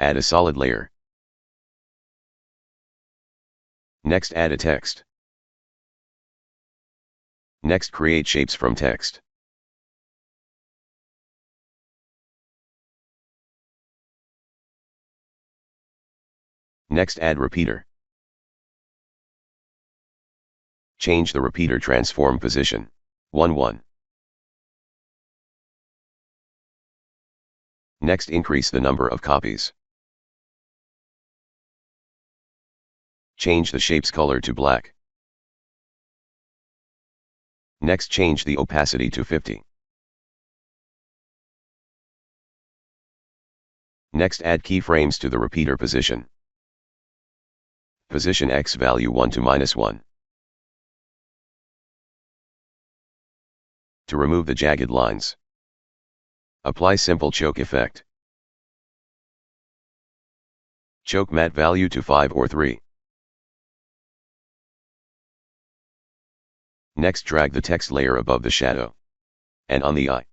Add a solid layer. Next add a text. Next create shapes from text. Next add repeater. Change the repeater transform position. 1 1. Next increase the number of copies. Change the shape's color to black. Next change the opacity to 50. Next add keyframes to the repeater position. Position X value 1 to -1. To remove the jagged lines, apply simple choke effect. Choke matte value to 5 or 3. Next drag the text layer above the shadow and on the eye.